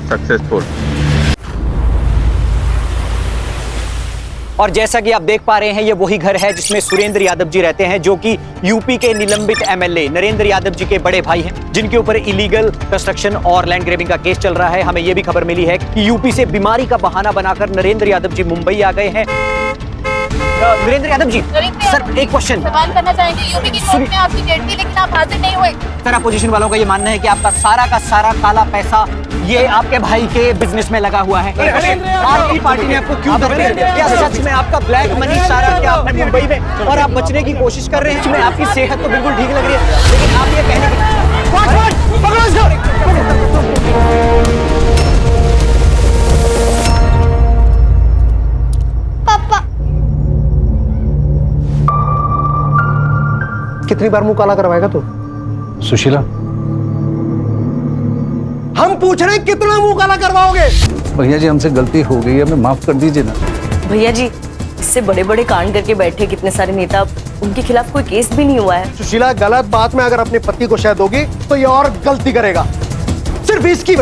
Successful. और जैसा कि आप देख पा रहे हैं, ये वही घर है जिसमें सुरेंद्र यादव जी रहते हैं, जो कि यूपी के निलंबित एमएलए नरेंद्र यादव जी के बड़े भाई हैं, जिनके ऊपर इलीगल कंस्ट्रक्शन और लैंड ग्रैबिंग का केस चल रहा है। हमें यह भी खबर मिली है कि यूपी से बीमारी का बहाना बनाकर नरेंद्र यादव जी मुंबई आ गए हैं। नरेंद्र यादव जी, सर एक क्वेश्चन सवाल करना चाहेंगे। यूपी की कोर्ट में आपकी डेट थी, लेकिन आप हाजिर नहीं हुए। सर, अपोजिशन वालों का ये मानना है कि आपका सारा काला पैसा ये आपके भाई के बिजनेस में लगा हुआ है। आपकी पार्टी ने आपको क्यों धमकी दी? क्या सच में आपका ब्लैक मनी सारा क्या आपने मुंबई में, और आप बचने की कोशिश कर रहे हैं? इसमें आपकी सेहत तो बिल्कुल ठीक लग रही है, लेकिन आप ये कहने की पापा, कितनी बार मुंह काला करवाएगा तू? सुशीला, हम पूछ रहे हैं कितना मुंह काला करवाओगे? भैया जी हमसे गलती हो गई है, हमें माफ कर दीजिए ना। भैया जी, इससे बड़े बड़े कांड करके बैठे कितने सारे नेता, उनके खिलाफ कोई केस भी नहीं हुआ है। सुशीला, गलत बात में अगर अपने पति को शहद दोगी तो ये और गलती करेगा। सिर्फ इसकी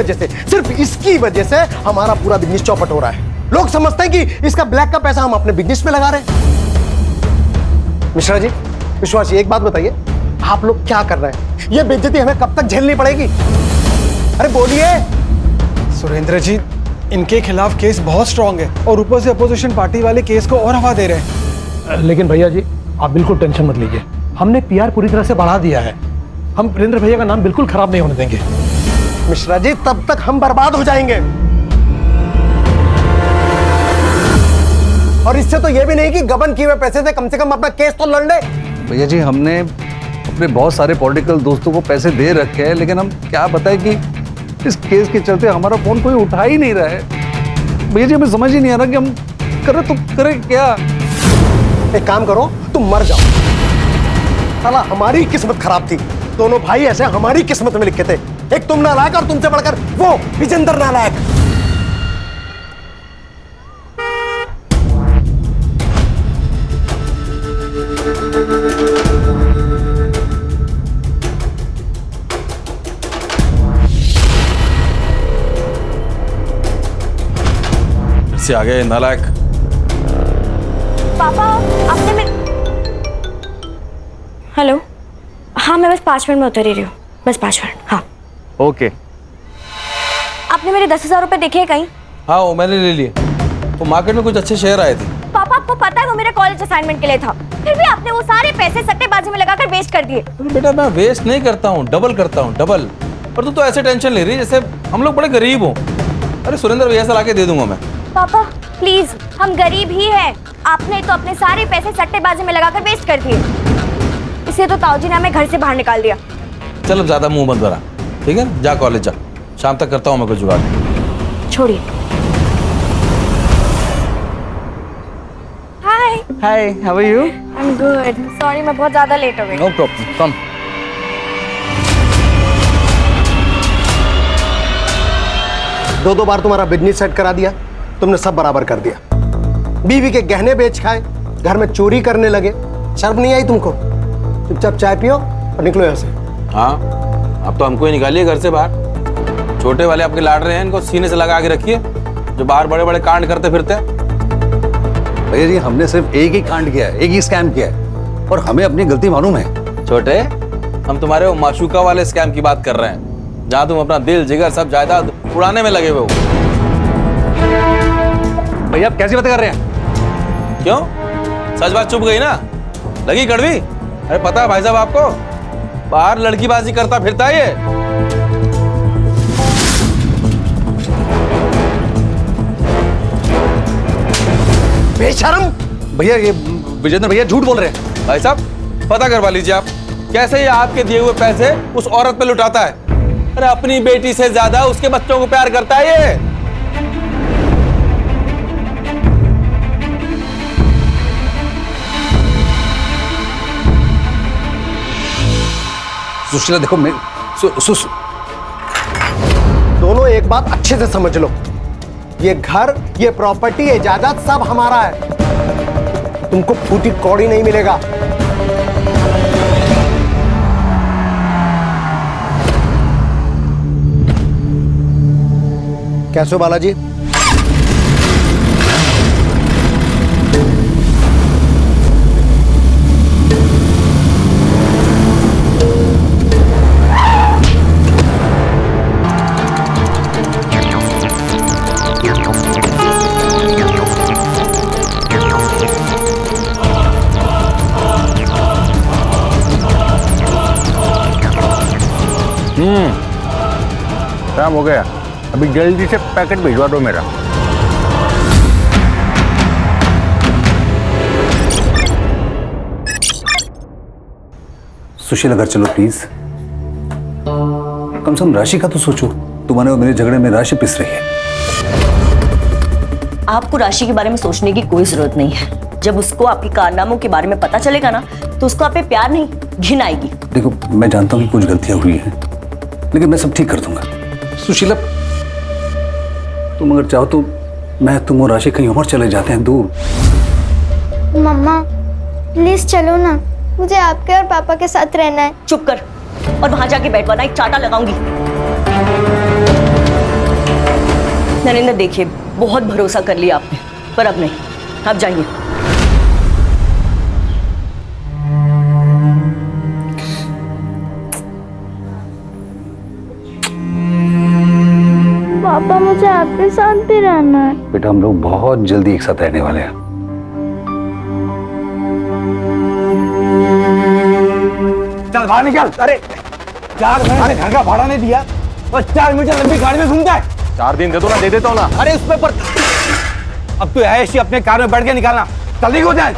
वजह से हमारा पूरा बिजनेस चौपट हो रहा है। लोग समझते हैं कि इसका ब्लैक का पैसा हम अपने बिजनेस में लगा रहे हैं। मिश्रा जी, विश्वास जी, एक बात बताइए, आप लोग क्या कर रहे हैं? ये बेइज्जती हमें कब तक झेलनी पड़ेगी? अरे बोलिए। सुरेंद्र जी, इनके खिलाफ केस बहुत स्ट्रांग है और ऊपर से अपोजिशन पार्टी वाले केस को और हवा दे रहे हैं। लेकिन भैया जी, आप बिल्कुल टेंशन मत लीजिए, हमने पीआर पूरी तरह से बढ़ा दिया है। हम वीरेंद्र भैया का नाम बिल्कुल खराब नहीं होने देंगे। मिश्रा जी, तब तक हम बर्बाद हो जाएंगे। और इससे तो ये भी नहीं कि गबन किए हुए पैसे से कम अपना केस तो लड़ ले। भैया जी, हमने अपने बहुत सारे पॉलिटिकल दोस्तों को पैसे दे रखे हैं, लेकिन हम क्या बताएं कि इस केस के चलते हमारा फोन कोई उठा ही नहीं रहा है। भैया जी, हमें समझ ही नहीं आ रहा कि हम करें तो करें क्या। एक काम करो, तुम मर जाओ। साला हमारी किस्मत खराब थी, दोनों भाई ऐसे हमारी किस्मत में लिखे थे। एक तुम नालायक और तुमसे बढ़कर वो विजेंद्र नालायक। से आ गए नालायक। पापा, आपने हेलो, हाँ मैं बस 5 मिनट में उतर ही रही हूँ, बस 5 मिनट। हाँ ओके। आपने मेरे 10,000 रुपए देखे हैं कहीं? हाँ, वो मैंने ले लिए। वो मार्केट में कुछ अच्छे शेयर आए थे। पापा, आपको पता है वो मेरे कॉलेज असाइनमेंट के लिए था, फिर भी आपने वो सारे पैसे सट्टेबाजी में लगाकर वेस्ट कर दिए। बेटा, मैं वेस्ट नहीं करता हूँ, डबल करता हूँ, डबल। और तू तो ऐसे टेंशन ले रही है जैसे हम लोग बड़े गरीब हो। अरे सुरेंद्र भैया से लाके दे दूंगा मैं। पापा प्लीज, हम गरीब ही हैं। आपने तो अपने सारे पैसे सट्टेबाजी में लगाकर वेस्ट कर दिए, इसे तो ताऊजी ने हमें घर से बाहर निकाल दिया। चल अब ज्यादा मुंह बंद करा, ठीक है? जा कॉलेज जा, शाम तक करता हूँ मैं कुछ जुगाड़। छोड़िए। Hi hi, how are you? I am good. Sorry, मैं बहुत ज्यादा लेट हो गई। No problem, come. दो बार तुम्हारा बिजनेस सेट करा दिया, तुमने सब बराबर कर दिया। बीवी के गहने बेच खाए, घर में चोरी करने लगे, शर्म नहीं आई तुमको? चुपचाप चाय पियो और निकलो यहाँ से। हाँ, अब तो हमको ही निकालिए घर से बाहर। छोटे वाले आपके लाड रहे हैं, इनको सीने से लगा के रखिए, जो बाहर बड़े बड़े कांड करते फिरते हैं। भैया जी, हमने सिर्फ एक ही कांड किया है, एक ही स्कैम किया है, और हमें अपनी गलती मालूम है। छोटे, हम तुम्हारे वो माशूका वाले स्कैम की बात कर रहे हैं, जहाँ तुम अपना दिल जिगर सब जायदाद उड़ाने में लगे हुए हो। भैया, आप कैसी बात कर रहे हैं? क्यों? सच बात चुप गई ना? लगी कड़वी? अरे पता है भाई साहब आपको, बाहर लड़कीबाजी करता फिरता है ये। बेशरम! भैया, ये विजेंद्र भैया झूठ बोल रहे हैं। भाई साहब, पता करवा लीजिए आप, कैसे ये आपके दिए हुए पैसे उस औरत पे लुटाता है। अरे अपनी बेटी से ज्यादा उसके बच्चों को प्यार करता है ये। सुशीला देखो, मैं दोनों एक बात अच्छे से समझ लो, ये घर, ये प्रॉपर्टी, ये जायदाद सब हमारा है। तुमको फूटी कौड़ी नहीं मिलेगा। कैसे हो बालाजी? काम हो गया, अभी जल्दी से पैकेट भिजवा दो मेरा। सुशील अगर चलो प्लीज, कम से कम राशि का तो सोचो। तुम्हारे और मेरे झगड़े में राशि पिस रही है। आपको राशि के बारे में सोचने की कोई जरूरत नहीं है। जब उसको आपके कारनामों के बारे में पता चलेगा ना, तो उसको आप पे प्यार नहीं, घिन आएगी। देखो, मैं जानता हूँ कि कुछ गलतियां हुई हैं, लेकिन मैं सब ठीक कर दूंगा। सुशीला, तुम अगर चाहो तो मैं, तुम और राशि कहीं और चले जाते हैं, दूर। मम्मा प्लीज चलो ना, मुझे आपके और पापा के साथ रहना है। चुप कर और वहां जाके बैठ, वरना एक चाटा लगाऊंगी। नरेंद्र देखिए, बहुत भरोसा कर लिया आपने, पर अब नहीं, आप जाइए। पापा मुझे आपके साथ भी रहना है। बेटा, हम लोग बहुत जल्दी एक साथ रहने वाले हैं। चल बाहर निकल। अरे 4 महीने घर का भाड़ा नहीं दिया और 4 मीटर लंबी गाड़ी में घूमता है। 4 दिन दे दो ना, दे देता हूँ ना। अरे उसमें पर अब तो ऐसी अपने कार में बैठ के निकालना, जल्दी हो जाए।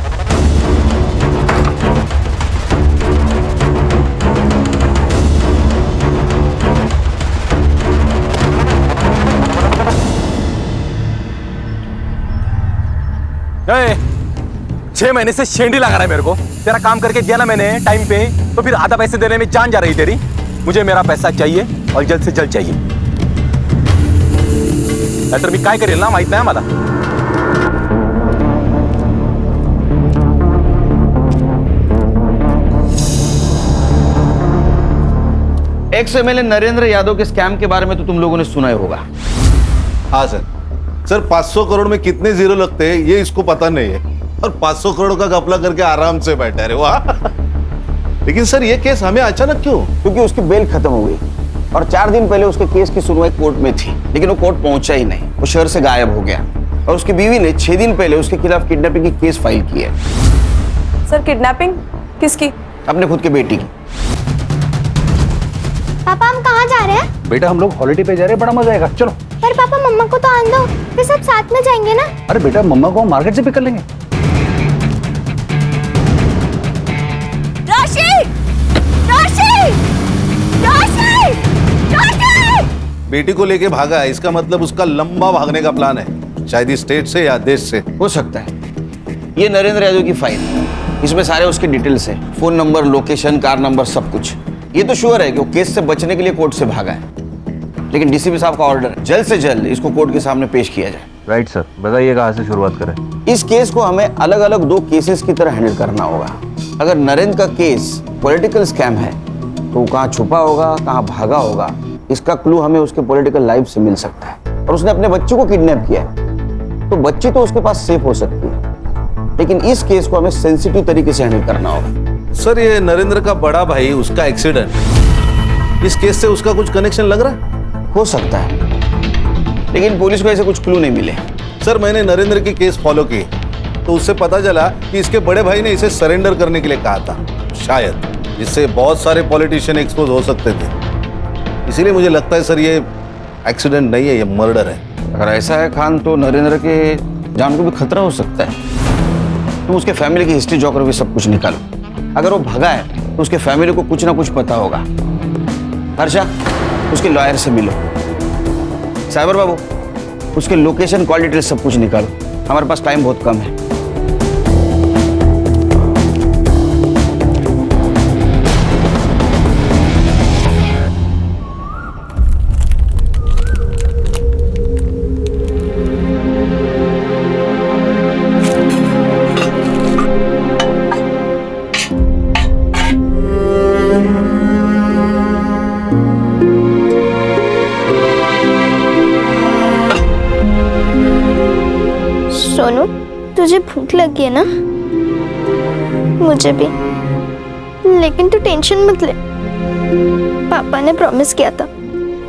ए, 6 महीने से शेंडी लगा रहा है मेरे को। तेरा काम करके दिया ना मैंने टाइम पे, तो फिर आधा पैसे देने में जान जा रही तेरी। मुझे मेरा पैसा चाहिए और जल्द से जल्द चाहिए। नाहीतर मी काय करेल ना माहित नाही मला। एक्स एमएलए नरेंद्र यादव के स्कैम के बारे में तो तुम लोगों ने सुना ही होगा। हाँ सर 500 करोड़ में कितने जीरो लगते हैं ये इसको पता नहीं है, और 500 करोड़ का घपला करके आराम से बैठा है। वाह। लेकिन सर ये केस हमें अचानक क्यों? क्योंकि उसकी बेल खत्म हो गई और 4 दिन पहले उसके केस की सुनवाई कोर्ट में थी, लेकिन वो कोर्ट पहुंचा ही नहीं, वो शहर से गायब हो गया। और उसकी बीवी ने 6 दिन पहले उसके खिलाफ किडनैपिंग की केस फाइल की है। सर किडनैपिंग किसकी? अपने खुद के बेटी की। पापा हम कहाँ जा रहे हैं? बेटा, हम लोग हॉलिडे पे जा रहे हैं, बड़ा मजा आएगा, चलो। पर पापा मम्मा को तो आने दो, फिर सब साथ में जाएंगे ना। अरे बेटा, मम्मा को हम मार्केट से पिक कर लेंगे। राशि! राशि! राशि! राशि! बेटी को लेके भागा है, इसका मतलब उसका लंबा भागने का प्लान है, शायद इस स्टेट से या देश से। हो सकता है। ये नरेंद्र यादव की फाइल, इसमें सारे उसके डिटेल्स है, phone number, location, car number, सब कुछ। ये तो श्योर है कि वो केस से बचने के लिए कोर्ट से भागा है, लेकिन डीसीपी साहब का ऑर्डर है, जल्द से जल्द इसको कोर्ट के सामने पेश किया जाए। राइट सर, बताइए कहाँ से शुरुआत करें? इस केस को हमें अलग अलग 2 केसेस की तरह हैंडल करना होगा। अगर नरेंद्र का केस पॉलिटिकल स्कैम है तो वो कहाँ छुपा होगा, कहाँ भागा होगा, इसका क्लू हमें उसके पॉलिटिकल लाइफ से मिल सकता है। और उसने अपने बच्चों को किडनैप किया है, तो बच्ची तो उसके पास सेफ हो सकती है, लेकिन इस केस को हमें सेंसिटिव तरीके से हैंडल करना होगा। सर ये नरेंद्र का बड़ा भाई, उसका एक्सीडेंट, इस केस से उसका कुछ कनेक्शन लग रहा है? हो सकता है, लेकिन पुलिस को ऐसे कुछ क्लू नहीं मिले। सर मैंने नरेंद्र की केस फॉलो की तो उससे पता चला कि इसके बड़े भाई ने इसे सरेंडर करने के लिए कहा था, शायद, जिससे बहुत सारे पॉलिटिशियन एक्सपोज हो सकते थे। इसीलिए मुझे लगता है सर ये एक्सीडेंट नहीं है, ये मर्डर है। अगर ऐसा है खान, तो नरेंद्र के जान को भी खतरा हो सकता है। तुम उसके फैमिली की हिस्ट्री, ज्योग्राफी सब कुछ निकालो। अगर वो भगा है तो उसके फैमिली को कुछ ना कुछ पता होगा। हर्षा, उसके लॉयर से मिलो। साइबर बाबू, उसके लोकेशन, कॉल डिटेल सब कुछ निकालो। हमारे पास टाइम बहुत कम है। सोनू, तुझे भूख लगी है ना? मुझे भी, लेकिन तू टेंशन मत ले। पापा ने प्रॉमिस किया था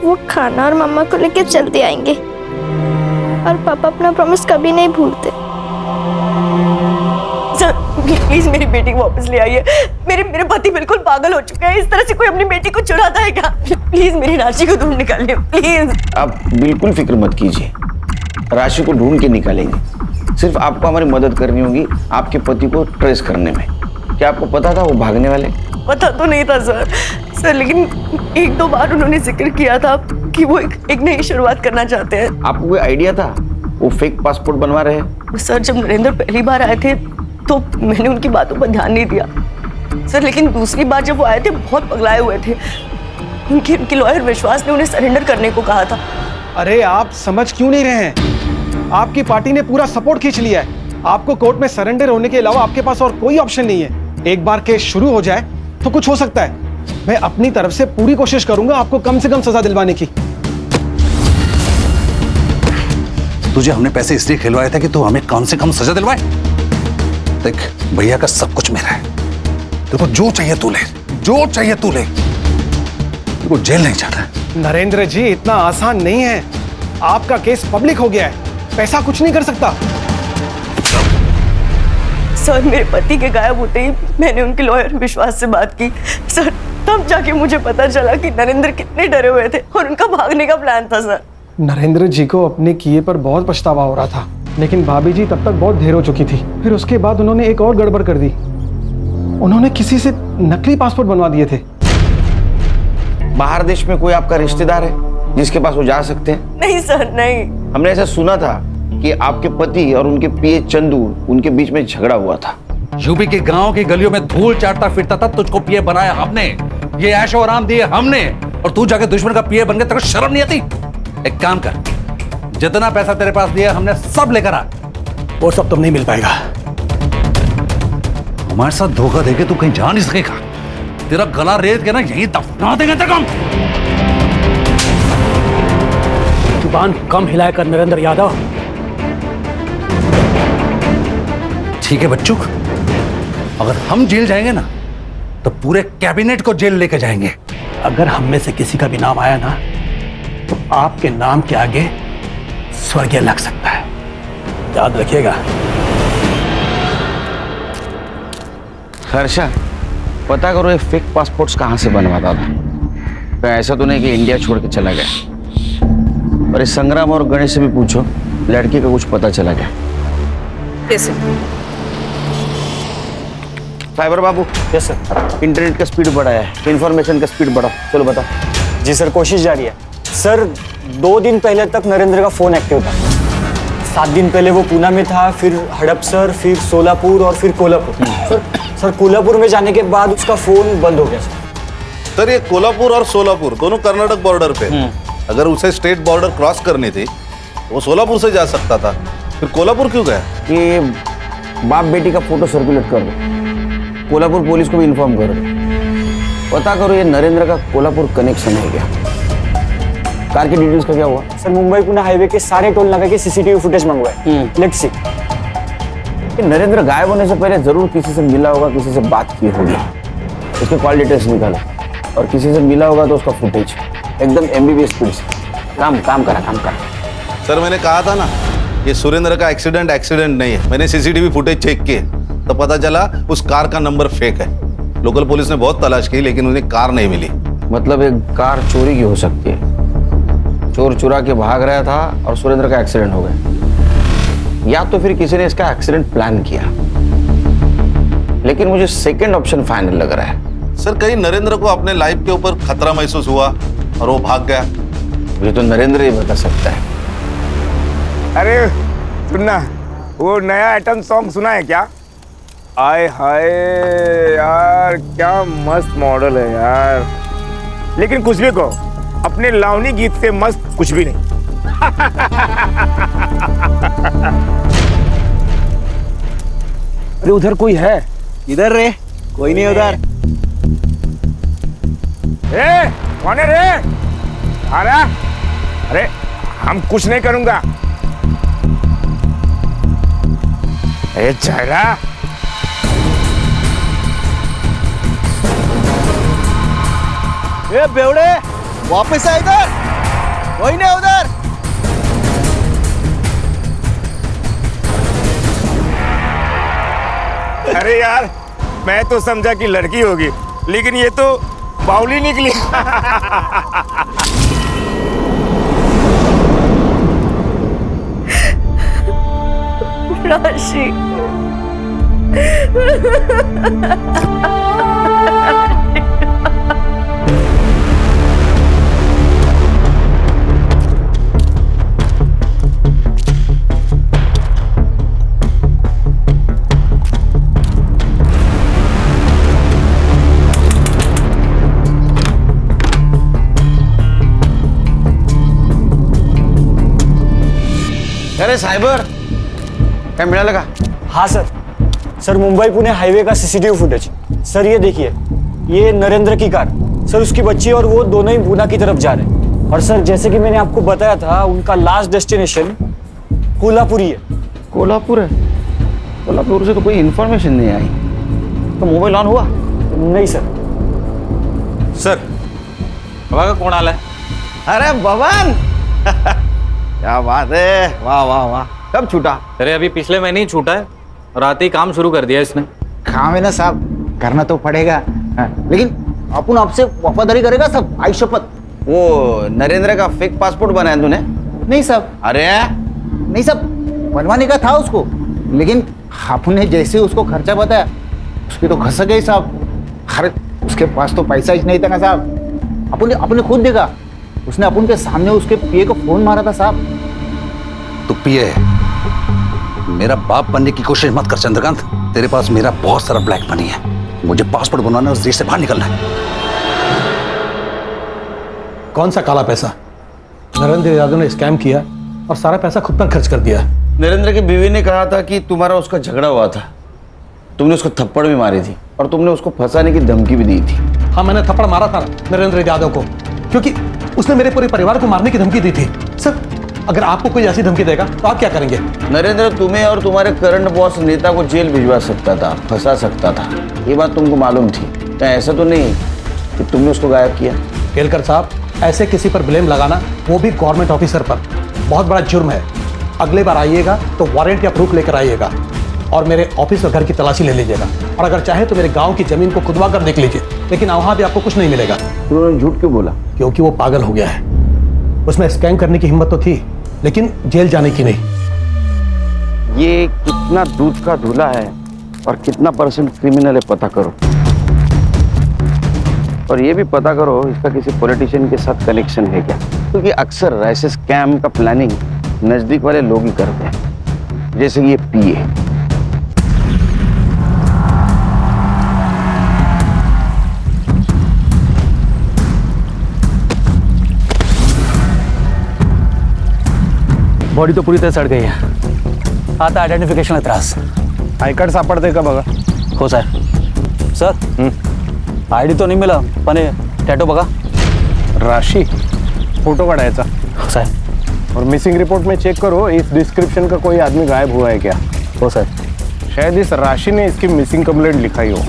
वो खाना और मम्मा को लेकर जल्दी आएंगे, और पापा अपना प्रॉमिस कभी नहीं भूलते। सर प्लीज मेरी बेटी को वापस ले आइए। मेरे पति बिल्कुल पागल हो चुके हैं। इस तरह से कोई अपनी बेटी को चुराता है क्या? प्लीज मेरी राशि को ढूंढ निकालिए प्लीज। आप बिल्कुल फिक्र मत कीजिए, राशि को ढूंढ के निकालेंगे। सिर्फ आपको हमारी मदद करनी होगी आपके पति को ट्रेस करने में। क्या आपको पता था वो भागने वाले? पता तो नहीं था सर, लेकिन एक दो बार उन्होंने जिक्र किया था कि वो एक नई शुरुआत करना चाहते हैं। आपको कोई आइडिया था वो फेक पासपोर्ट बनवा रहे हैं? सर जब नरेंद्र पहली बार आए थे तो मैंने उनकी बातों पर ध्यान नहीं दिया सर, लेकिन दूसरी बार जब वो आए थे बहुत पगलाए हुए थे। उनके लॉयर विश्वास ने उन्हें सरेंडर करने को कहा था। अरे आप समझ क्यों नहीं रहे हैं? आपकी पार्टी ने पूरा सपोर्ट खींच लिया है। आपको कोर्ट में सरेंडर होने के अलावा आपके पास और कोई ऑप्शन नहीं है। एक बार केस शुरू हो जाए तो कुछ हो सकता है। मैं अपनी तरफ से पूरी कोशिश करूंगा आपको कम से कम सजा दिलवाने की। तुझे हमने पैसे इसलिए खिलवाए थे कि तू हमें कम से कम सजा दिलवाए। देख भैया का सब कुछ मेरा है, देखो जो चाहिए तू ले, जो चाहिए तू ले। देखो जेल नहीं जाना है। नरेंद्र जी इतना आसान नहीं है। आपका केस पब्लिक हो गया है, पैसा कुछ नहीं कर सकता। सर मेरे पति के गायब होते ही मैंने उनके लॉयर विश्वास से बात की सर, तब जाके मुझे पता चला कि नरेंद्र कितने डरे हुए थे और उनका भागने का प्लान था सर। नरेंद्र जी को अपने किए पर बहुत पछतावा हो रहा था, लेकिन भाभी जी तब तक बहुत देर हो चुकी थी। फिर उसके बाद उन्होंने एक और गड़बड़ कर दी। उन्होंने किसी से नकली पासपोर्ट बनवा दिए थे। बाहर देश में कोई आपका रिश्तेदार है जिसके पास वो जा सकते हैं? नहीं सर नहीं। हमने ऐसा सुना था कि आपके पति और उनके पीए चंदू, उनके बीच में झगड़ा हुआ था। यूपी के गांव की गलियों में धूल चाटता फिरता था, तुझको पीए बनाया हमने, ये ऐशो आराम दिए हमने, और तू जाके दुश्मन का पीए बन गया। तेरे को शर्म नहीं आती? एक काम कर, जितना पैसा तेरे पास दिया हमने सब लेकर आ। वो सब तुम नहीं मिल पाएगा। हमारे साथ धोखा देके तू कहीं जा नहीं सकेगा। तेरा गला रेत के ना यहीं दफना देंगे तेरे को। जुबान कम हिलाया कर नरेंद्र यादव। ठीक है बच्चों, अगर हम जेल जाएंगे ना तो पूरे कैबिनेट को जेल लेके जाएंगे। अगर हम में से किसी का भी नाम आया ना तो आपके नाम के आगे स्वर्गीय लग सकता है, याद रखिएगा। हर्षा, पता करो ये फेक पासपोर्ट्स कहाँ से बनवाता था। तो ऐसा तो नहीं कि इंडिया छोड़ के चला गया। और इस संग्राम और गणेश से भी पूछो, लड़की का कुछ पता चला गया? फाइबर बाबू। Yes sir. इंटरनेट का स्पीड बढ़ाया है, इंफॉर्मेशन का स्पीड बढ़ाओ। चलो बताओ। जी सर, कोशिश जारी है सर। 2 दिन पहले तक नरेंद्र का फोन एक्टिव था। 7 दिन पहले वो पूना में था, फिर हड़पसर, फिर सोलापुर और फिर कोल्हापुर। सर कोल्हापुर में जाने के बाद उसका फोन बंद हो गया सर। ये कोल्हापुर और सोलापुर दोनों कर्नाटक बॉर्डर पे, अगर उसे स्टेट बॉर्डर क्रॉस करनी थी तो वो सोलापुर से जा सकता था, फिर कोल्हापुर क्यों गया? ये बाप बेटी का फोटो सर्कुलेट कर दो, कोल्हापुर पुलिस को भी इन्फॉर्म कर दो। पता करो ये नरेंद्र का कोल्हापुर कनेक्शन है क्या। कार की डिटेल्स का क्या हुआ? सर मुंबई पुणे हाईवे के सारे टोल नाका के सीसीटीवी फुटेज मंगवाए। Let's see. नरेंद्र गायब होने से पहले जरूर किसी से मिला होगा, किसी से बात की होगी। उसके कॉल डिटेल्स निकालो, और किसी से मिला होगा तो उसका फुटेज एकदम एमबीबीएस स्पीड से। काम करा। सर मैंने कहा था ना, ये सुरेंद्र का एक्सीडेंट नहीं है। मैंने सीसीटीवी फुटेज चेक किए तो पता चला उस कार का नंबर फेक है। लोकल पुलिस ने बहुत तलाश की लेकिन उन्हें कार नहीं मिली। मतलब एक कार चोरी की हो सकती है, चोर चुरा के भाग रहा था और सुरेंद्र का एक्सीडेंट हो गया, या तो फिर किसी ने इसका एक्सीडेंट प्लान किया। लेकिन मुझे सेकंड ऑप्शन फाइनल लग रहा है। सर कहीं नरेंद्र को अपने लाइफ के ऊपर खतरा महसूस हुआ और वो भाग गया। मुझे तो नरेंद्र ही बता सकता है। अरे सुनना, वो नया आइटम सॉन्ग सुना है क्या? आय हाय यार, क्या मस्त मॉडल है यार। लेकिन कुछ भी कहो, अपने लावनी गीत से मस्त कुछ भी नहीं। अरे उधर कोई है? इधर रे, कोई नहीं उधर। ए, कौन है रे? अरे हम कुछ नहीं करूंगा। ए चेहरा ए बेवड़े, वापस आ इधर, वही नहीं उधर। अरे यार, मैं तो समझा कि लड़की होगी, लेकिन ये तो बाउली निकली। राशि अरे सायबर काय मिळालं का? हाँ सर मुंबई पुणे हाईवे का सीसीटीवी फुटेज। सर ये देखिए, ये नरेंद्र की कार, सर उसकी बच्ची और वो दोनों ही पूना की तरफ जा रहे हैं। और सर जैसे कि मैंने आपको बताया था, उनका लास्ट डेस्टिनेशन कोल्हापुर ही है। कोल्हापुर है? कोल्हापुर से तो कोई इन्फॉर्मेशन नहीं आई। तो मोबाइल ऑन हुआ? नहीं सर। सर बघा कोण आलाय? अरे भवन क्या बात है, वाह वाह वाह। कब छूटा? अरे अभी पिछले महीने ही छूटा है और आते ही काम शुरू कर दिया इसने। काम है ना साहब, करना तो पड़ेगा। लेकिन अपन आपसे वफादारी करेगा सब, आई शपथ। वो नरेंद्र का फेक पासपोर्ट बनाया तूने? नहीं साहब। अरे नहीं साहब, बनवाने का था उसको, लेकिन आपने जैसे उसको खर्चा बताया उसकी तो घस गई साहब। अरे उसके पास तो पैसा ही नहीं था ना साहब। अपने खुद देखा, उसने अपन के सामने उसके पीए को फोन मारा था साहब। तू पीए है, मेरा बाप बनने की कोशिश मत कर चंद्रकांत। तेरे पास मेरा बहुत सारा ब्लैक मनी है, मुझे पासपोर्ट बनवाना है, उस देश से बाहर निकलना है। कौन सा काला पैसा? नरेंद्र यादव ने स्कैम किया और सारा पैसा खुद पर खर्च कर दिया। नरेंद्र की बीवी ने कहा था कि तुम्हारा उसका झगड़ा हुआ था, तुमने उसको थप्पड़ भी मारी थी और तुमने उसको फंसाने की धमकी भी दी थी। हाँ, मैंने थप्पड़ मारा था नरेंद्र यादव को, क्योंकि उसने मेरे पूरे परिवार को मारने की धमकी दी थी। सर, अगर आपको कोई ऐसी धमकी देगा तो आप क्या करेंगे? नरेंद्र तुम्हें और तुम्हारे करंट बॉस नेता को जेल भिजवा सकता था, फंसा सकता था, ये बात तुमको मालूम थी। क्या ऐसा तो नहीं कि तुमने उसको गायब किया? केलकर साहब, ऐसे किसी पर ब्लेम लगाना, वो भी गवर्नमेंट ऑफिसर पर, बहुत बड़ा जुर्म है। अगले बार आइएगा तो वारंट या प्रूफ लेकर आइएगा और मेरे ऑफिस और घर की तलाशी ले लीजिएगा। और अगर चाहे तो मेरे गांव की जमीन को खुदवा कर देख लीजिए, लेकिन वहां भी आपको कुछ नहीं मिलेगा। उन्होंने झूठ क्यों बोला? क्योंकि वो पागल हो गया है। उसमें स्कैम करने की हिम्मत तो थी, लेकिन जेल जाने की नहीं। ये कितना दूध का धुला है और कितना परसेंट क्रिमिनल है पता करो, और ये भी पता करो इसका किसी पॉलिटिशियन के साथ कनेक्शन है क्या, क्योंकि अक्सर ऐसे स्कैम का प्लानिंग नजदीक वाले लोग ही करते हैं, जैसे ये पीए। बॉडी तो पूरी तरह सड़ गई है। आता आयडेंटिफिकेशन का त्रास। आई कार्ड सापडते का बघा? हो सर आयडी तो नहीं मिला, पण टॅटो बघा। राशि फोटो काढायचा। हो साहब। और मिसिंग रिपोर्ट में चेक करो, इस डिस्क्रिप्शन का कोई आदमी गायब हुआ है क्या? हो सर। शायद इस राशि ने इसकी मिसिंग कंप्लेंट लिखाई हो।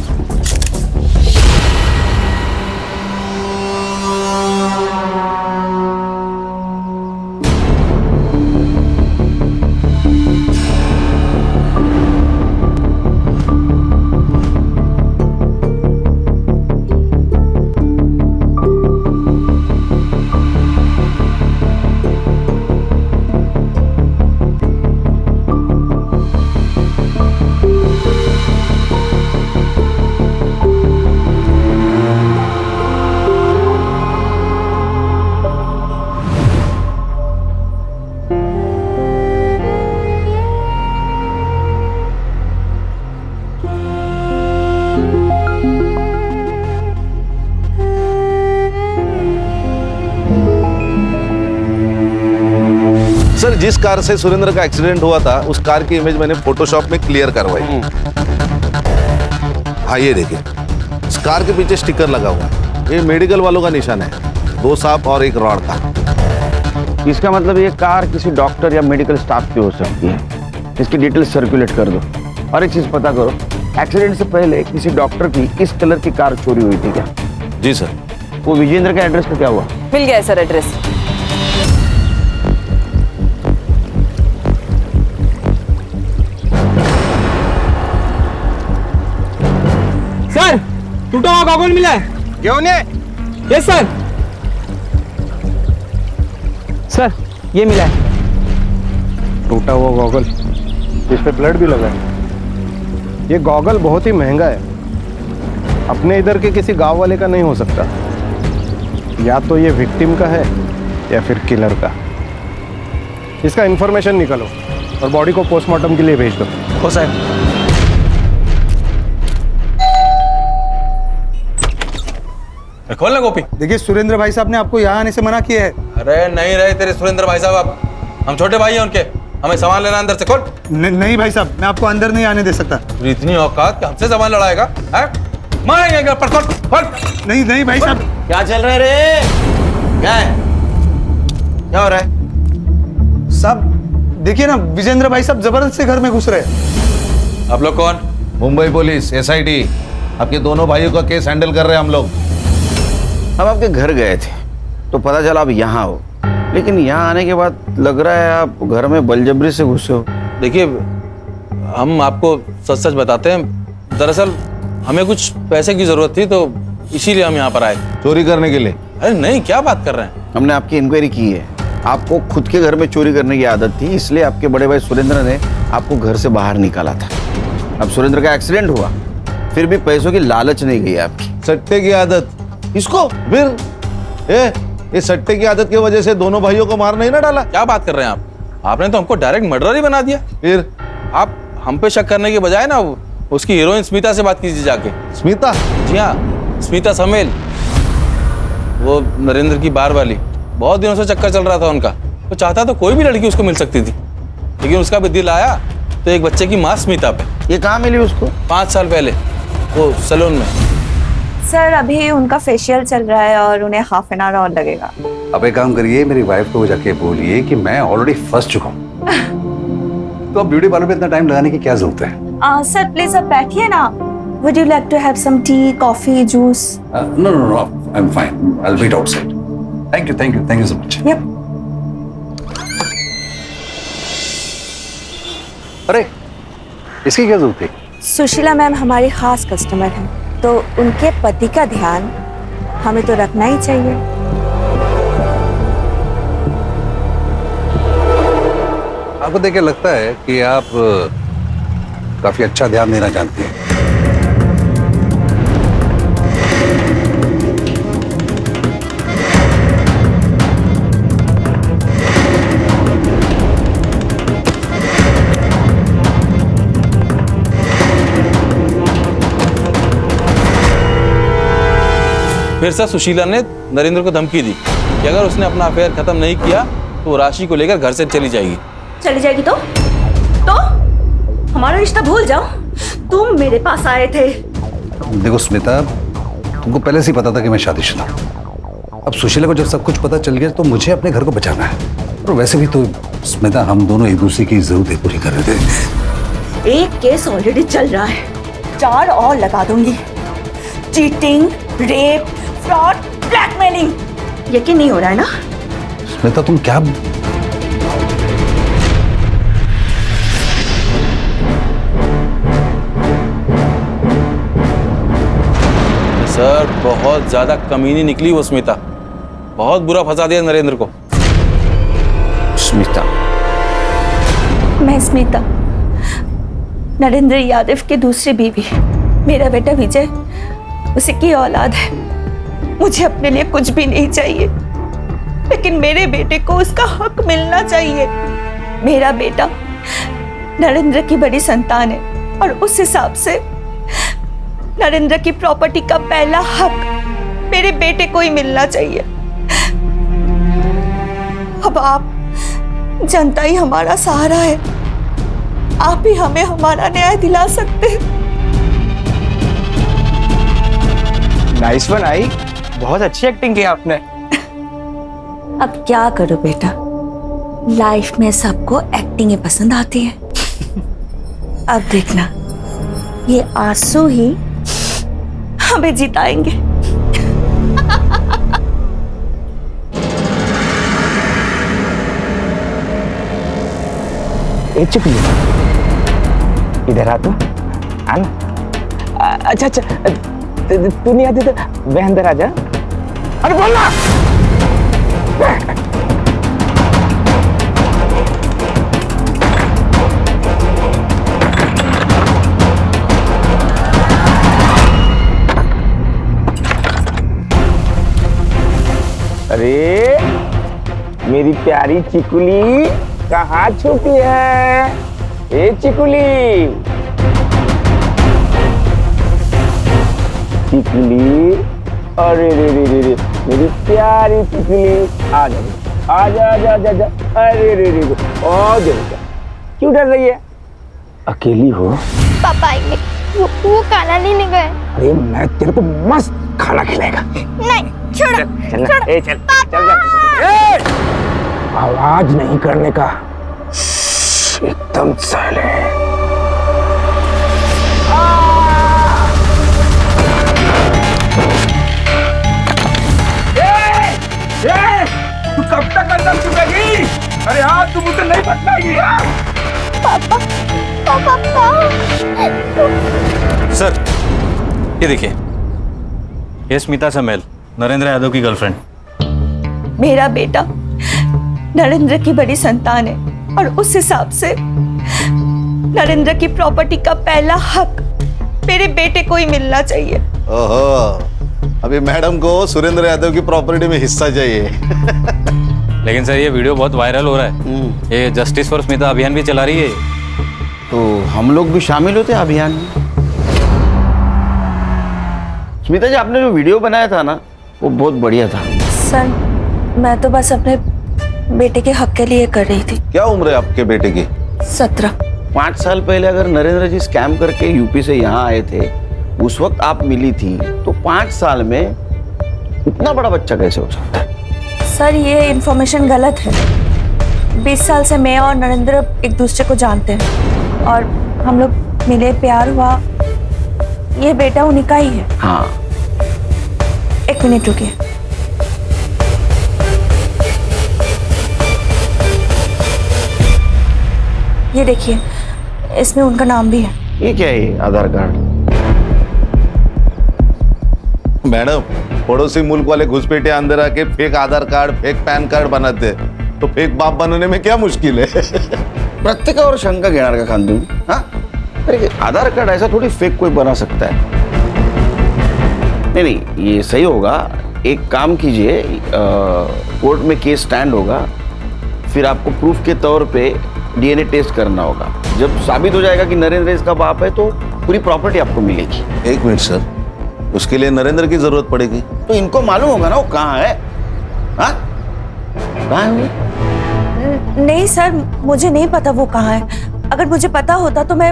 सर, जिस कार से सुरेंद्र का एक्सीडेंट हुआ था उस कार की इमेज मैंने फोटोशॉप में क्लियर करवाई। हाँ, ये देखिए, इस कार के पीछे स्टिकर लगा हुआ है, ये मेडिकल वालों का निशान है, 2 सांप और 1 रॉड का। इसका मतलब ये कार किसी डॉक्टर या मेडिकल स्टाफ की हो सकती है। इसकी डिटेल सर्कुलेट कर दो। और एक चीज पता करो, एक्सीडेंट से पहले किसी डॉक्टर की इस कलर की कार चोरी हुई थी क्या? जी सर। वो विजेंद्र का एड्रेस का क्या हुआ? मिल गया है सर एड्रेस। सर टूटा हुआ गॉगल मिला है। क्यों ने? Yes sir. सर ये मिला है। टूटा हुआ गॉगल, इस पे ब्लड भी लगा है। ये गॉगल बहुत ही महंगा है, अपने इधर के किसी गांव वाले का नहीं हो सकता। या तो ये विक्टिम का है या फिर किलर का। इसका इंफॉर्मेशन निकालो और बॉडी को पोस्टमार्टम के लिए भेज दो। हो साहब। खोलना गोपी। देखिए सुरेंद्र भाई साहब ने आपको यहाँ आने से मना किया है। अरे नहीं रहे तेरे सुरेंद्र भाई साहब, आप हम छोटे भाई हैं उनके, हमें सामान लेना अंदर से। खोल। नहीं भाई साहब, मैं आपको अंदर नहीं आने दे सकता। इतनी औकात कि हमसे सामान लड़ाएगा? मारेंगे पर। खोल खोल। नहीं भाई साहब। क्या चल रहा है रे? क्या है? क्या हो रहा है? साहब देखिए ना, विजेंद्र भाई साहब जबरदस्ती घर में घुस रहे हैं। आप लोग कौन? Mumbai police, SIT। आपके दोनों भाइयों का केस हैंडल कर रहे हैं हम लोग। हम आपके घर गए थे तो पता चला आप यहाँ हो, लेकिन यहाँ आने के बाद लग रहा है आप घर में बलजबरी से घुसे हो। देखिए हम आपको सच सच बताते हैं, दरअसल हमें कुछ पैसे की जरूरत थी तो इसीलिए हम यहाँ पर आए। चोरी करने के लिए? अरे नहीं, क्या बात कर रहे हैं? हमने आपकी इंक्वायरी की है, आपको खुद के घर में चोरी करने की आदत थी, इसलिए आपके बड़े भाई सुरेंद्र ने आपको घर से बाहर निकाला था। अब सुरेंद्र का एक्सीडेंट हुआ, फिर भी पैसों की लालच नहीं गई आपकी। सट्टे की आदत इसको फिर ये सट्टे की आदत की वजह से दोनों भाइयों को मार नहीं ना डाला? क्या बात कर रहे हैं आप? आपने तो हमको डायरेक्ट मर्डर ही बना दिया। फिर आप हम पे शक करने के बजाय ना उसकी हीरोइन स्मिता से बात कीजिए जाके। स्मिता? जी हाँ, स्मिता समेल, वो नरेंद्र की बार वाली। बहुत दिनों से चक्कर चल रहा था उनका। वो चाहता तो कोई भी लड़की उसको मिल सकती थी, लेकिन उसका भी दिल आया तो एक बच्चे की माँ स्मिता पे। ये कहाँ मिली उसको? 5 साल पहले वो सैलून में। सर अभी उनका फेशियल चल रहा है और उन्हें हाफ एन आवर और लगेगा। अब एक काम करिए, मेरी वाइफ को जाके बोलिए कि मैं ऑलरेडी फंस चुका हूँ। तो अब ब्यूटी पार्लर पे इतना टाइम लगाने की क्या जरूरत है? सर प्लीज अब बैठिए ना। Would you like to have some tea, coffee, juice? No, I am fine, I will wait outside. Thank you so much. Yup. अरे इसकी क्या जरूरत थी? सुशीला मैम हमारी खास कस्टमर हैं, तो उनके पति का ध्यान हमें तो रखना ही चाहिए। आपको देख के लगता है कि आप काफी अच्छा ध्यान देना जानती हैं। फिर से सुशीला ने नरेंद्र को धमकी दी कि अगर उसने अपना अफेयर खत्म नहीं किया तो वो राशि को लेकर घर से चली जाएगी। चली जाएगी तो हमारा रिश्ता भूल जाओ। तुम मेरे पास आए थे। देखो स्मिता, तुमको पहले से ही पता था कि मैं शादीशुदा हूं। अब सुशीला को जब सब कुछ पता चल गया तो मुझे अपने घर को बचाना है। और वैसे भी तो स्मिता, हम दोनों एक दूसरे की जरूरतें पूरी कर रहे थे। एक केस ऑलरेडी चल रहा है, 4 और लगा दूंगी। Cheating, rape, fraud, blackmailing. यकीन नहीं हो रहा है ना? स्मिता तुम क्या? सर बहुत ज्यादा कमीनी निकली वो स्मिता, बहुत बुरा फंसा दिया नरेंद्र को। स्मिता? मैं स्मिता, नरेंद्र यादव की दूसरी बीवी। मेरा बेटा विजय उसी की औलाद है। मुझे अपने लिए कुछ भी नहीं चाहिए, लेकिन मेरे बेटे को उसका हक मिलना चाहिए। मेरा बेटा नरेंद्र की बड़ी संतान है और उस हिसाब से नरेंद्र की प्रॉपर्टी का पहला हक मेरे बेटे को ही मिलना चाहिए। अब आप, जनता ही हमारा सहारा है। आप ही हमें हमारा न्याय दिला सकते हैं। नाइस वन आई, बहुत अच्छी एक्टिंग की आपने। अब क्या करो बेटा, लाइफ में सबको एक्टिंग ही पसंद आती है। अब देखना, ये आंसू ही हमें जिताएंगे। चुप इधर आ, तो आना। अच्छा तू नहीं आती तो मैं अंदर आ जा। अरे बोलना। अरे मेरी प्यारी चिकुली कहाँ छुपी है? ए चिकुली, चिकुली, अरे रे रे रे रे, मेरी प्यारी चिकुली, आ जा आ जा आ जा आ जा, अरे रे रे रे, ओ जा, क्यों डर रही है? अकेली हो? पापा आएंगे, वो खाना नहीं गए। अरे मैं तेरे को मस्त खाना खिलाएगा। नहीं, छोड़ो, चल, ए चल, चल जा। आवाज नहीं करने का, एकदम साइलेंट। तू कब तक अंदर छुपेगी? अरे हाँ, तू मुझसे नहीं बच पाएगी। पापा, पापा। सर, ये देखिए, ये स्मिता समेल, नरेंद्र यादव की गर्लफ्रेंड। मेरा बेटा नरेंद्र की बड़ी संतान है और उस हिसाब से नरेंद्र की प्रॉपर्टी का पहला हक मेरे बेटे को ही मिलना चाहिए। ओहो, अभी मैडम को सुरेंद्र यादव की प्रॉपर्टी में हिस्सा चाहिए। लेकिन सर ये वीडियो बहुत वायरल हो रहा है, ये जस्टिस फॉर स्मिता अभियान भी चला रही है। तो हम लोग भी शामिल होते हैं अभियान में। स्मिता जी, आपने जो वीडियो बनाया था ना, वो बहुत बढ़िया था। सर, मैं तो बस अपने बेटे के हक के लिए कर रही थी। क्या उम्र है आपके बेटे की? 17। 5 साल पहले अगर नरेंद्र जी स्कैम करके यूपी से यहाँ आए थे, उस वक्त आप मिली थी, तो 5 साल में इतना बड़ा बच्चा कैसे हो सकता है? सर, ये इन्फॉर्मेशन गलत है। 20 साल से मैं और नरेंद्र एक दूसरे को जानते हैं और हम लोग मिले, प्यार हुआ। ये बेटा उन्हीं का ही है। हाँ। 1 मिनट रुकिए। ये देखिए, इसमें उनका नाम भी है। ये क्या है? आधार कार्ड? मैडम, पड़ोसी मुल्क वाले घुसपैठे अंदर आके फेक आधार कार्ड, फेक पैन कार्ड बनाते, तो फेक बाप बनने में क्या मुश्किल है? प्रत्येकावर शंका घेणार का खान तुम्ही? हाँ? अरे आधार कार्ड ऐसा थोड़ी फेक कोई बना सकता है। नहीं, ये सही होगा। एक काम कीजिए, कोर्ट में केस स्टैंड होगा, फिर आपको प्रूफ के तौर पे डीएनए टेस्ट करना होगा। जब साबित हो जाएगा कि नरेंद्र इसका बाप है, तो पूरी प्रॉपर्टी आपको मिलेगी। 1 मिनट सर, उसके लिए नरेंद्र की जरूरत पड़ेगी। तो इनको मालूम होगा ना वो कहाँ है। हाँ? कहाँ है वो? नहीं सर, मुझे नहीं पता वो कहाँ है। अगर मुझे पता होता तो मैं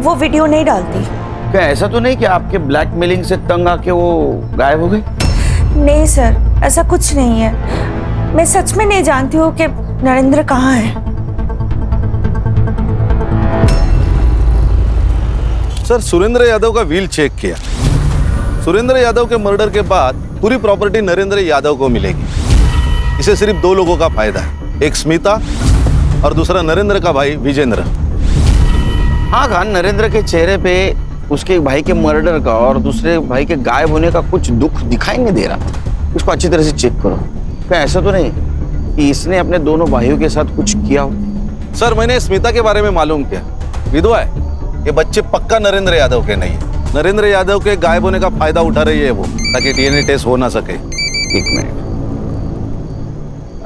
वो वीडियो नहीं डालती। क्या ऐसा तो नहीं कि आपके ब्लैकमेलिंग से तंग आके वो गायब हो गई? नहीं सर, ऐसा कुछ नहीं है। मैं सच में नहीं जानती हूँ कि नरेंद्र कहाँ है। सर, सुरेंद्र यादव का व्हील चेक किया। सुरेंद्र यादव के मर्डर के बाद पूरी प्रॉपर्टी नरेंद्र यादव को मिलेगी। इसे सिर्फ 2 लोगों का फायदा है, एक स्मिता और दूसरा नरेंद्र का भाई विजेंद्र। हाँ खान, नरेंद्र के चेहरे पे उसके भाई के मर्डर का और दूसरे भाई के गायब होने का कुछ दुख दिखाई नहीं दे रहा था। उसको अच्छी तरह से चेक करो। क्या ऐसा तो नहीं कि इसने अपने दोनों भाइयों के साथ कुछ किया हो? सर, मैंने स्मिता के बारे में मालूम किया, विधवा है। ये बच्चे पक्का नरेंद्र यादव के नहीं है। नरेंद्र यादव के गायब होने का फायदा उठा रही है वो, ताकि डीएनए टेस्ट हो ना सके। 1 मिनट।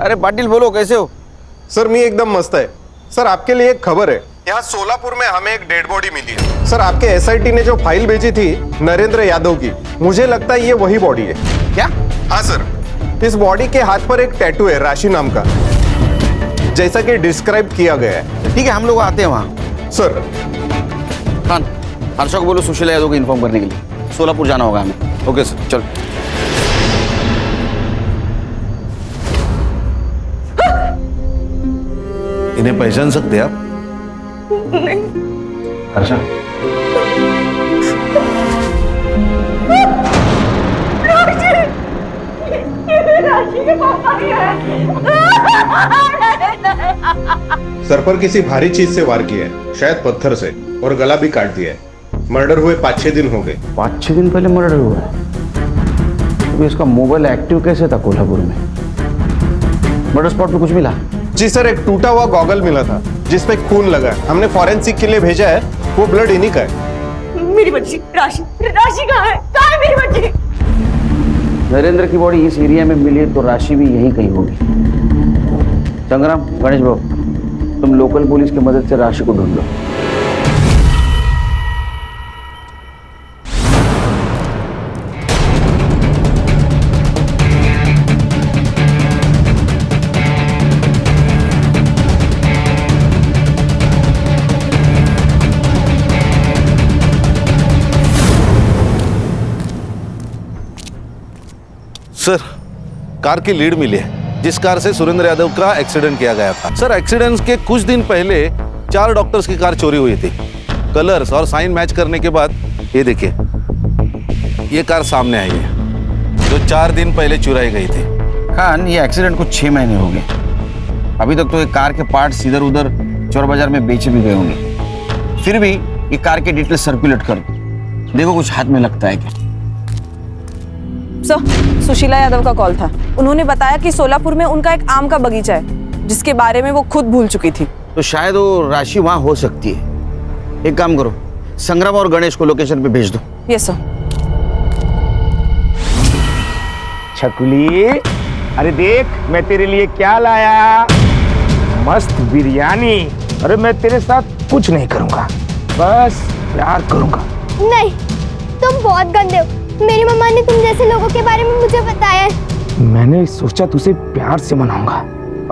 अरे पाटिल, बोलो, कैसे हो? सर, मी एकदम मस्त है। सर, आपके लिए एक खबर है। यहाँ सोलापुर में हमें एक डेड बॉडी मिली है। सर, आपके एसआईटी ने जो फाइल भेजी थी नरेंद्र यादव की, मुझे लगता है ये वही बॉडी है। क्या? हाँ सर, इस बॉडी के हाथ पर एक टैटू है राशि नाम का, जैसा कि डिस्क्राइब किया गया है। ठीक है, हम लोग आते हैं वहाँ। सर, खान, हर्षा को बोलो सुशीला यादव को इन्फॉर्म करने के लिए। सोलापुर जाना होगा हमें। ओके सर, चलो। इन्हें पहचान सकते हैं आप? नहीं। हर्षा, सर पर किसी भारी चीज से वार किया है, शायद पत्थर से, और गला भी काट दिया है। मर्डर हुए 5-6 दिन हो गए। 5-6 दिन पहले मर्डर हुआ है। अभी इसका मोबाइल एक्टिव कैसे था कोल्हापुर में? मर्डर स्पॉट पे कुछ मिला? जी सर, एक टूटा हुआ गॉगल मिला था जिसपे खून लगा है। हमने फॉरेंसिक के लिए भेजा है, वो ब्लड इन्हीं का है। मेरी बच्ची राशि, राशि कहाँ है? कहाँ है मेरी बच्ची? नरेंद्र की बॉडी इस एरिया में मिली तो राशि भी यहीं कहीं होगी। संग्राम, गणेश बाबू, तुम लोकल पुलिस की मदद से राशि को ढूंढ लो। सर, कार की लीड मिली है जिस कार से सुरेंद्र यादव का एक्सीडेंट किया गया था। सर, एक्सीडेंट के कुछ दिन पहले 4 डॉक्टर्स की कार चोरी हुई थी। कलर्स और साइन मैच करने के बाद ये देखिए, ये कार सामने आई है जो 4 दिन पहले चुराई गई थी। खान, ये एक्सीडेंट को 6 महीने हो गए। अभी तक तो ये कार के पार्ट्स इधर उधर चोर बाजार में बेचे भी गए होंगे। फिर भी ये कार के डिटेल सर्कुलेट कर दो, देखो कुछ हाथ में लगता है क्या। सर, सुशीला यादव का कॉल था। उन्होंने बताया कि सोलापुर में उनका एक आम का बगीचा है जिसके बारे में वो खुद भूल चुकी थी। तो शायद वो राशि वहां हो सकती है। एक काम करो, संग्राम और गणेश को लोकेशन पे भेज दो। Yes sir. छकुली, अरे देख मैं तेरे लिए क्या लाया, मस्त बिरयानी। अरे मैं तेरे साथ कुछ नहीं करूंगा, बस प्यार करूंगा। नहीं, तुम बहुत गंदे हो। मेरी मम्मा ने तुम जैसे लोगों के बारे में मुझे बताया है। मैंने सोचा तुझे प्यार से मनाऊंगा।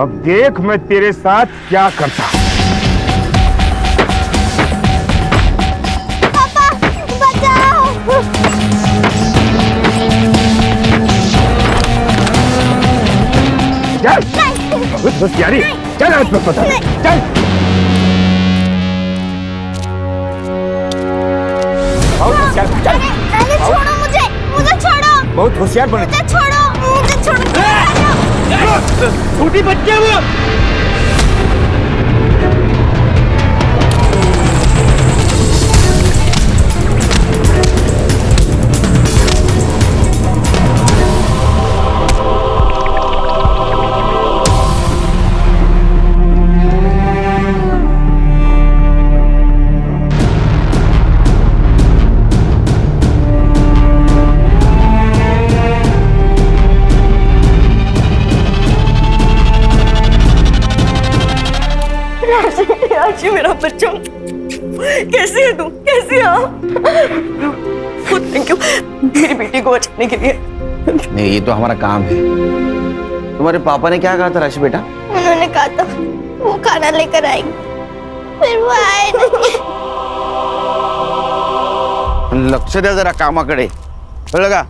अब देख मैं तेरे साथ क्या करता। पापा, बचाओ। चल, बस यारी, चल आज मैं पता, चल। चल, छोड़ो मुझे, मुझे छोड़ो। बहुत होशियार बने। मुझे छोड़ो, मुझे छोड़ो। छोटी बच्ची है वो। राशि, मेरा बच्चा, कैसे है तू? कैसे है? थैंक यू मेरी बेटी को बचाने के लिए। नहीं, ये तो हमारा काम है। तुम्हारे पापा ने क्या कहा था राशि बेटा? उन्होंने कहा था वो खाना लेकर आएंगे, फिर वो आए नहीं। लक्ष द्या जरा कामाकडे, कळलं का?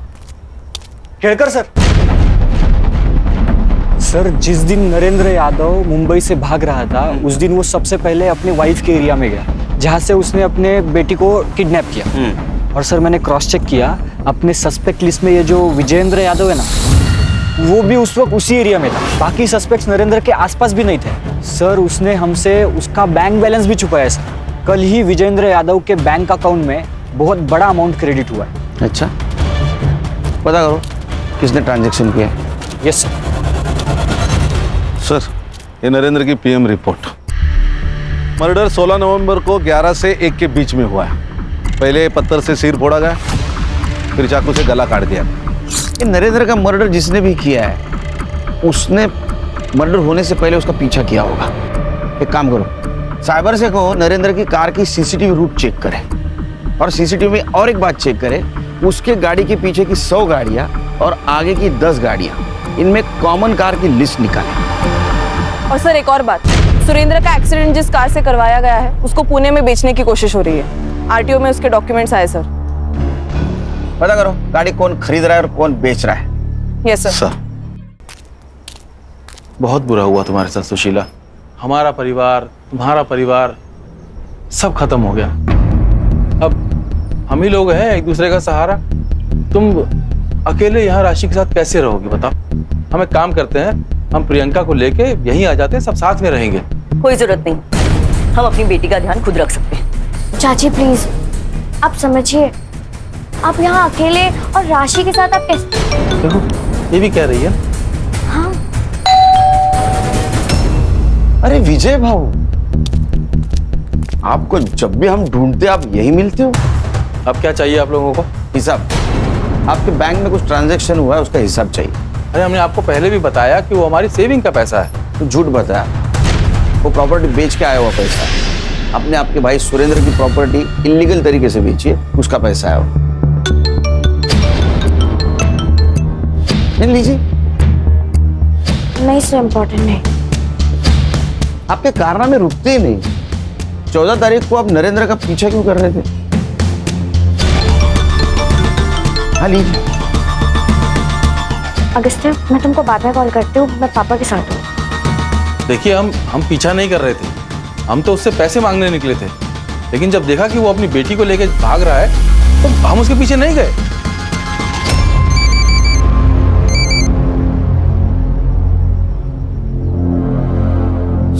केळकर सर, सर जिस दिन नरेंद्र यादव मुंबई से भाग रहा था उस दिन वो सबसे पहले अपने वाइफ के एरिया में गया जहाँ से उसने अपने बेटी को किडनैप किया। और सर मैंने क्रॉस चेक किया, अपने सस्पेक्ट लिस्ट में ये जो विजेंद्र यादव है ना, वो भी उस वक्त उसी एरिया में था। बाकी सस्पेक्ट्स नरेंद्र के आसपास भी नहीं थे। सर उसने हमसे उसका बैंक बैलेंस भी छुपाया सर। कल ही विजेंद्र यादव के बैंक अकाउंट में बहुत बड़ा अमाउंट क्रेडिट हुआ है। अच्छा, पता करो किसने ट्रांजैक्शन किया है। Yes sir. सर, ये नरेंद्र की पीएम रिपोर्ट। मर्डर 16 नवंबर को 11 से 1 के बीच में हुआ है। पहले पत्थर से सिर फोड़ा गया, फिर चाकू से गला काट दिया। ये नरेंद्र का मर्डर जिसने भी किया है उसने मर्डर होने से पहले उसका पीछा किया होगा। एक काम करो, साइबर से कहो नरेंद्र की कार की सीसीटीवी रूट चेक करे और सीसीटीवी में और एक बात चेक करे, उसके गाड़ी के पीछे की 100 गाड़ियां और आगे की 10 गाड़ियां, इनमें कॉमन कार की लिस्ट निकाले। और सर एक और बात, सुरेंद्र का एक्सीडेंट जिस कार से करवाया गया है उसको पुणे में बेचने की कोशिश हो रही है। आरटीओ में उसके डॉक्यूमेंट्स आए सर। पता करो गाड़ी कौन खरीद रहा है और कौन बेच रहा है। Yes sir. बहुत बुरा हुआ तुम्हारे साथ सुशीला। हमारा परिवार, तुम्हारा परिवार सब खत्म हो गया। अब हम ही लोग हैं एक दूसरे का सहारा। तुम अकेले यहाँ राशि के साथ कैसे रहोगे बताओ? हम एक काम करते हैं, हम प्रियंका को लेके यहीं आ जाते हैं, सब साथ में रहेंगे। कोई जरूरत नहीं, हम अपनी बेटी का ध्यान खुद रख सकते हैं। चाची प्लीज, आप समझिए, आप यहाँ अकेले और राशि के साथ आप कैसे? देखो ये भी कह रही है। हाँ। अरे विजय भाऊ, आपको जब भी हम ढूंढते आप यही मिलते हो। अब क्या चाहिए आप लोगों को? हिसाब। आपके बैंक में कुछ ट्रांजैक्शन हुआ है, उसका हिसाब चाहिए। अरे हमने आपको पहले भी बताया कि वो हमारी सेविंग का पैसा है। तो झूठ बताया, वो प्रॉपर्टी बेच के आया हुआ पैसा है। आपने आपके भाई सुरेंद्र की प्रॉपर्टी इलीगल तरीके से बेची है, उसका पैसा है वो। लीजिए। नहीं सर, इम्पोर्टेंट नहीं। आपके कारनामे रुकते ही नहीं। 14 तारीख को आप नरेंद्र का पीछा क्यों कर रहे थे? हाँ लीजिए। अगस्त्य, मैं तुमको बाद में कॉल करती हूँ, मैं पापा के साथ हूँ। देखिए हम पीछा नहीं कर रहे थे, हम तो उससे पैसे मांगने निकले थे, लेकिन जब देखा कि वो अपनी बेटी को लेकर भाग रहा है तो हम उसके पीछे नहीं गए।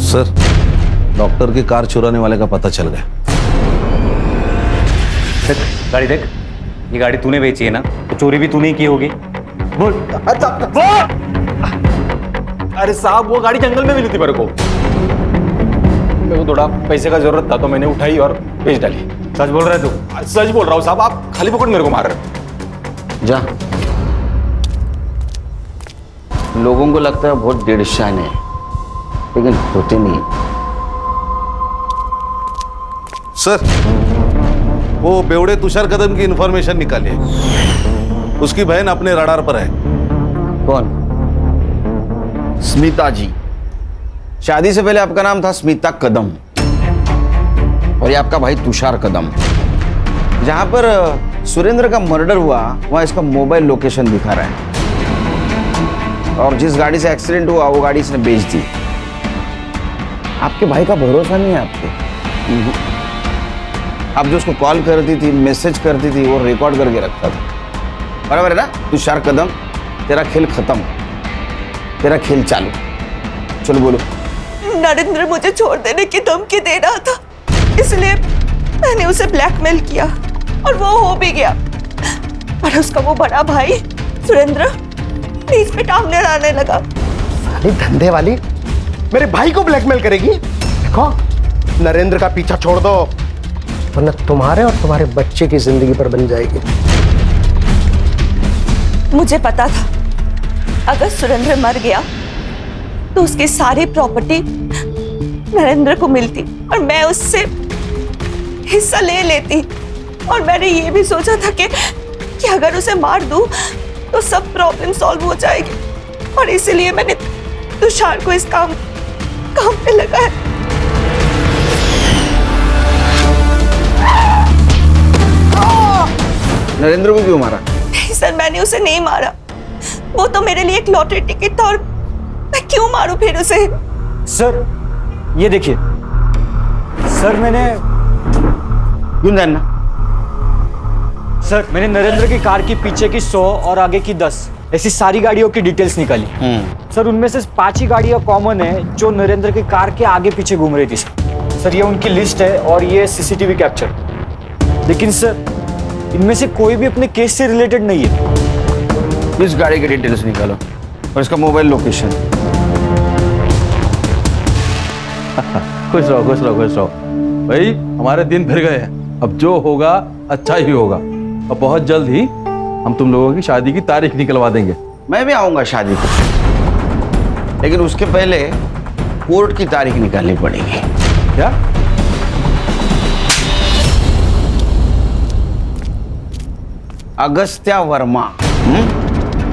सर, डॉक्टर की कार चुराने वाले का पता चल गया। देख गाड़ी देख, ये गाड़ी तूने बेची है ना, तो चोरी भी तूने ही की होगी। बोल। अरे साहब, वो गाड़ी जंगल में मिली थी मेरे को थोड़ा पैसे का जरूरत था तो मैंने उठाई और बेच डाली। सच बोल रहे तू? सच बोल रहा हूँ साहब, आप खाली पकड़ मेरे को मार रहे। जा। लोगों को लगता है बहुत डेढ़ शान है, लेकिन होते नहीं। सर, वो बेवड़े तुषार कदम की इंफॉर्मेशन निकाली है। उसकी बहन अपने रडार पर है। कौन? स्मिता जी। शादी से पहले आपका नाम था स्मिता कदम, और ये आपका भाई तुषार कदम। जहां पर सुरेंद्र का मर्डर हुआ वहां इसका मोबाइल लोकेशन दिखा रहा है, और जिस गाड़ी से एक्सीडेंट हुआ वो गाड़ी इसने बेच दी। आपके भाई का भरोसा नहीं है आप पे। आप जो उसको कॉल करती थी, मैसेज करती थी, वो रिकॉर्ड करके रखता था। बराबर है ना? तुषार कदम, तेरा खेल खत्म, तेरा खेल चालू। चलो बोलो। नरेंद्र मुझे छोड़ देने की धमकी दे रहा था, इसलिए मैंने उसे ब्लैकमेल किया और वो हो भी गया। पर उसका वो बड़ा भाई सुरेंद्र बीच में टांग अड़ाने लगा। साली धंधे वाली मेरे भाई को ब्लैकमेल करेगी। देखो, नरेंद्र का पीछा छोड़ दो, वरना तुम्हारे और तुम्हारे बच्चे की जिंदगी पर बन जाएगी। मुझे पता था अगर सुरेंद्र मर गया तो उसकी सारी प्रॉपर्टी नरेंद्र को मिलती और मैं उससे हिस्सा ले लेती। और मैंने ये भी सोचा था कि अगर उसे मार दूं तो सब प्रॉब्लम सॉल्व हो जाएगी, और इसीलिए मैंने तुषार को इस काम पे लगाया। नरेंद्र को क्यों मारा? नहीं सर, मैंने उसे नहीं मारा। वो तो मेरे लिए एक लॉटरी टिकट था, और मैं क्यों मारूं फिर उसे? सर ये देखिए सर, मैंने क्यों जानना? सर मैंने नरेंद्र की कार की पीछे की 100 और आगे की 10 ऐसी सारी गाड़ियों की डिटेल्स निकाली। सर उनमें से 5 ही गाड़ियां कॉमन है जो नरेंद्र की कार के आगे पीछे घूम रही थी। सर ये उनकी लिस्ट है और ये सीसीटीवी कैप्चर। लेकिन सर इनमें से कोई भी अपने केस से रिलेटेड नहीं है। इस गाड़ी की डिटेल्स निकालो और इसका मोबाइल लोकेशन। खुश रहो खुश रहो खुश रहो भाई, हमारे दिन फिर गए हैं। अब जो होगा अच्छा ही होगा, और बहुत जल्द ही हम तुम लोगों की शादी की तारीख निकलवा देंगे। मैं भी आऊंगा शादी को, लेकिन उसके पहले कोर्ट की तारीख निकालनी पड़ेगी। क्या? अगस्त्या वर्मा।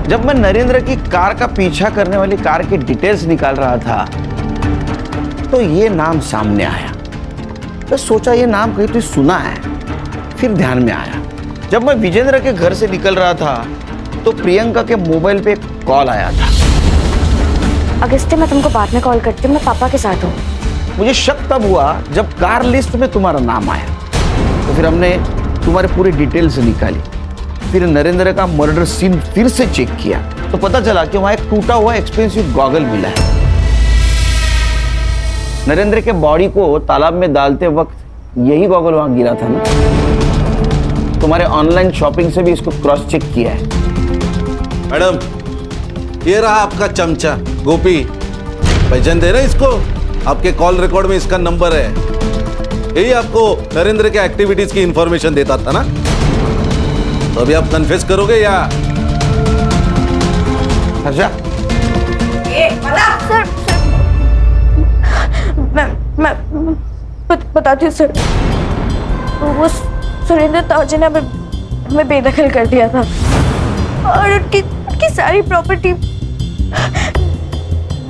जब मैं नरेंद्र की कार का पीछा करने वाली कार की डिटेल्स निकाल रहा था तो ये नाम सामने आया। मैं सोचा ये नाम कहीं तो सुना है, फिर ध्यान में आया। जब मैं विजेंद्र के घर से निकल रहा था तो प्रियंका के मोबाइल पे कॉल आया था। अगस्त्य, मैं तुमको बाद में कॉल करती हूँ, मैं पापा के साथ हूँ। मुझे शक तब हुआ जब कार लिस्ट में तुम्हारा नाम आया, तो फिर हमने तुम्हारे पूरे डिटेल्स निकाली, फिर नरेंद्र का मर्डर सीन फिर से चेक किया तो पता चला कि वहां एक टूटा हुआ एक्सपेंसिव गॉगल मिला है। नरेंद्र के बॉडी को तालाब में डालते वक्त यही गॉगल वहां गिरा था ना। तुम्हारे ऑनलाइन शॉपिंग से भी इसको क्रॉस चेक किया है। मैडम, ये रहा आपका चमचा गोपी, पहचान दे रहे इसको? आपके कॉल रिकॉर्ड में इसका नंबर है। यही आपको नरेंद्र के एक्टिविटीज की इंफॉर्मेशन देता था ना। तो अभी आप कन्फेस करोगे या? हर्षा, सर मैं बताती हूँ सर। वो सुरेंद्र ताऊजी ने हमें बेदखल कर दिया था और उनकी सारी प्रॉपर्टी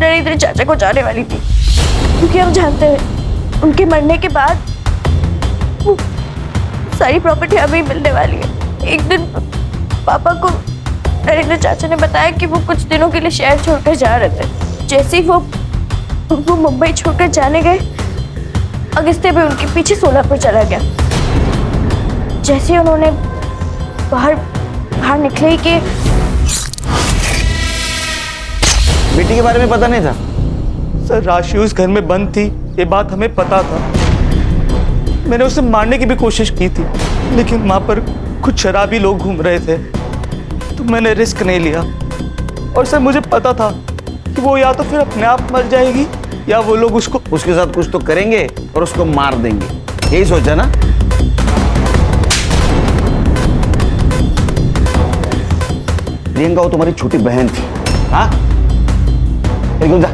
नरेंद्र चाचा को जाने वाली थी, क्योंकि हम जानते हैं उनके मरने के बाद वो सारी प्रॉपर्टी हमें मिलने वाली है। एक दिन पापा को नरेंद्र चाचा ने बताया कि वो कुछ दिनों के लिए शहर छोड़कर जा रहे थे। जैसे ही वो मुंबई छोड़कर जाने गए, अगस्त्य भी उनके पीछे सोलापुर चला गया। जैसे उन्होंने बाहर निकले ही कि बेटी के बारे में पता नहीं था। सर, राशि उस घर में बंद थी, ये बात हमें पता था। मैंने उसे मारने की भी कोशिश की थी, लेकिन वहां पर कुछ शराबी लोग घूम रहे थे, तो मैंने रिस्क नहीं लिया। और सर, मुझे पता था कि वो या तो फिर अपने आप मर जाएगी या वो लोग उसके साथ कुछ तो करेंगे और उसको मार देंगे। यही सोचा ना? प्रियंका वो तुम्हारी छोटी बहन थी। हाँ, एकदम जा,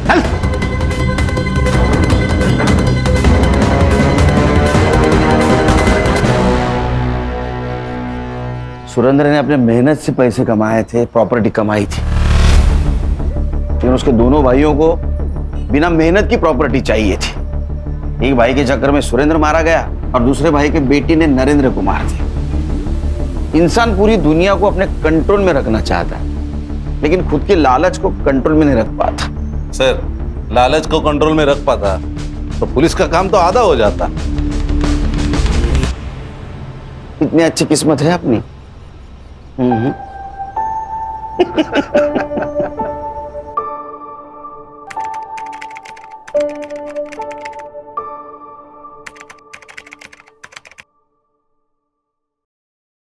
चल। सुरेंद्र ने अपने मेहनत से पैसे कमाए थे, प्रॉपर्टी कमाई थी, लेकिन उसके दोनों भाइयों को बिना मेहनत की प्रॉपर्टी चाहिए थी। एक भाई के चक्कर में सुरेंद्र मारा गया और दूसरे भाई के बेटी ने नरेंद्र को मार दिया। इंसान पूरी दुनिया को अपने कंट्रोल में रखना चाहता है, लेकिन खुद के लालच को कंट्रोल में नहीं रख पाता। सर, लालच को कंट्रोल में रख पाता तो पुलिस का काम तो आधा हो जाता। इतनी अच्छी किस्मत है अपनी।